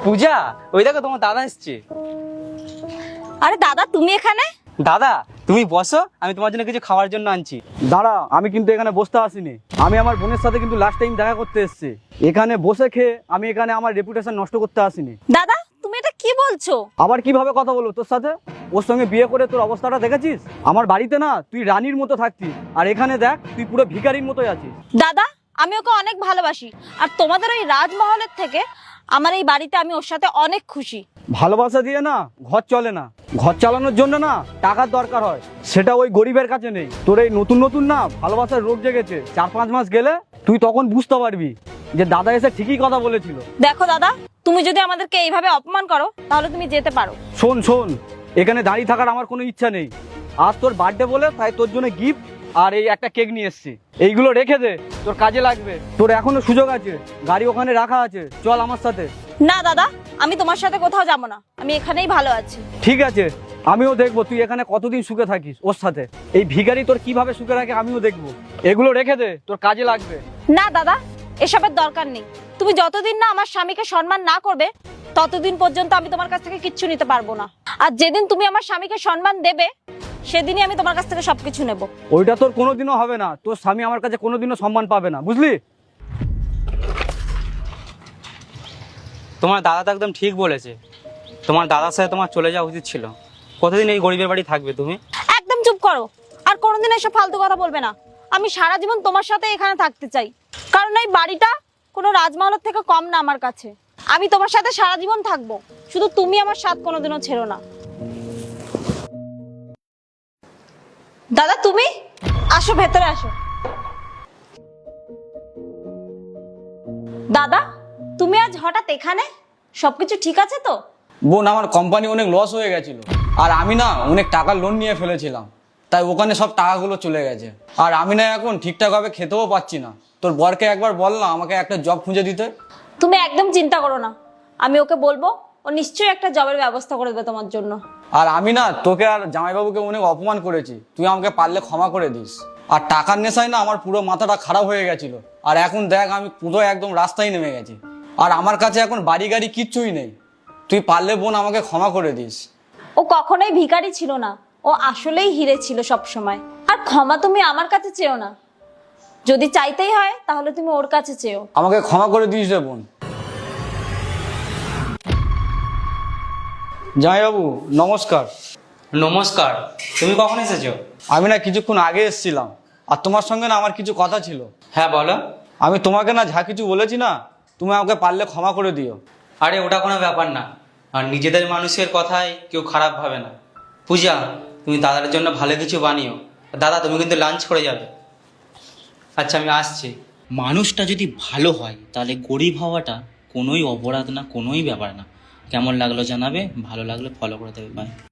পূজা, ওই দেখো তোমার দাদা এসছে। আরে দাদা, তুমি এখানে? দাদা তুমি বসো, আমি তোমার জন্য কিছু খাওয়ার জন্য আনছি। দাঁড়া, আমি কিন্তু এখানে বসতে আসিনি। আমি আমার বোনের সাথে কিন্তু লাস্ট টাইম দেখা করতে এসেছি। এখানে বসে খেয়ে আমি এখানে আমার রেপুটেশন নষ্ট করতে আসিনি। দাদা, তুমি এটা কি বলছো? আবার কিভাবে কথা বলবো তোর সাথে? ওর সঙ্গে বিয়ে করে তোর অবস্থাটা দেখেছিস? আমার বাড়িতে না তুই রানীর মতো থাকতিস, আর এখানে দেখ তুই পুরো ভিখারির মতোই আছিস। দাদা, আমি ওকে অনেক ভালোবাসি, আর তোমাদের ওই রাজমহলের থেকে আমার এই বাড়িতে আমি ওর সাথে অনেক খুশি। ভালোবাসা দিয়ে না ঘর চলে না, ঘর চালানোর জন্য না টাকার দরকার হয়, সেটা ওই গরিবের কাছে নেই। তোর এই নতুন নতুন না ভালোবাসার রোগ জেগেছে, 4-5 মাস গেলে তুই তখন বুঝতে পারবি যে দাদা এসে ঠিকই কথা বলেছিল। দেখো দাদা, তুমি যদি আমাদেরকে এইভাবে অপমান করো তাহলে তুমি যেতে পারো। শোন শোন, এখানে দাঁড়িয়ে থাকার আমার কোনো ইচ্ছা নেই। আজ তোর বার্থডে বলে তাই তোর জন্য গিফট আর এই একটা কেক নিয়ে এসেছি। এইগুলো রেখে দে, তোর কাজে লাগবে। তোর এখনো সুযোগ আছে, গাড়ি ওখানে রাখা আছে, চল আমার সাথে। না দাদা, আমি তোমার সাথে কোথাও যাবো না, আমি এখানেই ভালো আছি। ঠিক আছে, আমিও দেখবো তুই এখানে কতদিন সুখে থাকিস ওর সাথে। এই ভিখারি তোর কিভাবে সুখে রাখে আমিও দেখবো। এগুলো রেখে দে, তোর কাজে লাগবে। না দাদা, এসবের দরকার নেই। তুমি যতদিন না আমার স্বামীকে সম্মান না করবে ততদিন পর্যন্ত আমি তোমার কাছ থেকে কিচ্ছু নিতে পারবো না। আর যেদিন তুমি আমার স্বামীকে সম্মান দেবে সেদিনই আমি তোমার কাছ থেকে সবকিছু নেব। ওইটা তোর কোনোদিনও হবে না। তোর স্বামী আমার কাছে কোনোদিনও সম্মান পাবে না, বুঝলি? তোমার দাদা তো একদম ঠিক বলেছে। তোমার দাদার সাথে তোমার চলে যাওয়া উচিত ছিল। কতদিন এই গরিবের বাড়ি থাকবে তুমি? একদম চুপ করো, আর কোনোদিন এসব ফালতু কথা বলবে না। আমি সারা জীবন তোমার সাথে এখানে থাকতে চাই, কারণ এই বাড়িটা কোনো রাজমহলের থেকে কম না আমার কাছে। আমি তোমার সাথে সারা জীবন থাকবো, শুধু তুমি আমার সাথ কোনোদিনও ছেড়ো না। দাদা, তুমি আসো, ভেতরে আসো। দাদা, তুমি আজ হঠাৎ এখানে? সবকিছু ঠিক আছে তো? বোন, আমার কোম্পানি অনেক লস হয়ে গেছিল, আর আমি না অনেক টাকার লোন নিয়ে ফেলেছিলাম, তাই ওখানে সব টাকাগুলো চলে গেছে। আর আমি না এখন ঠিকঠাকভাবে খেতেও পাচ্ছি না। তোর বরকে একবার বল না আমাকে একটা জব খুঁজে দিতে। তুমি একদম চিন্তা করো না, আমি ওকে বলবো, ও নিশ্চয়ই একটা জবের ব্যবস্থা করে দেবে তোমার জন্য। আর আমি না তোকে আর জামাইবাবুকে অনেক অপমান করেছি, তুই আমাকে পারলে ক্ষমা করে দিস। আর টাকার নেশায় না আমার পুরো মাথাটা খারাপ হয়ে গেছিল, আর এখন দেখ আমি পুরো একদম রাস্তায় নেমে গেছি, আর আমার কাছে এখন বাড়ি গাড়ি কিচ্ছুই নেই। তুই পারলে বোন আমাকে ক্ষমা করে দিস। ও কখনোই ভিখারি ছিল না, ও আসলেই হিরে ছিল সব সময়। আর ক্ষমা তুমি আমার কাছে চেও না, যদি চাইতেই হয় তাহলে তুমি ওর কাছে চেও। আমাকে ক্ষমা করে দিস রে বোন। জামাইবাবু নমস্কার। নমস্কার, তুমি কখন এসেছো? আমি না কিছুক্ষণ আগে এসেছিলাম, আর তোমার সঙ্গে না আমার কিছু কথা ছিল। হ্যাঁ বলো। আমি তোমাকে না যা কিছু বলেছি না, তুমি আমাকে পারলে ক্ষমা করে দিও। আরে ওটা কোনো ব্যাপার না, আর নিজেদের মানুষের কথায় কেউ খারাপ ভাবে না। পূজা, তুমি দাদার জন্য ভালো কিছু বানিও। দাদা তুমি কিন্তু লাঞ্চ করে যাবে। আচ্ছা আমি আসছি। মানুষটা যদি ভালো হয় তাহলে গরিব হওয়াটা কোনোই অপরাধ না, কোনোই ব্যাপার না। কেমন লাগলো জানাবে, ভালো লাগলে ফলো করে দেবে। বাই।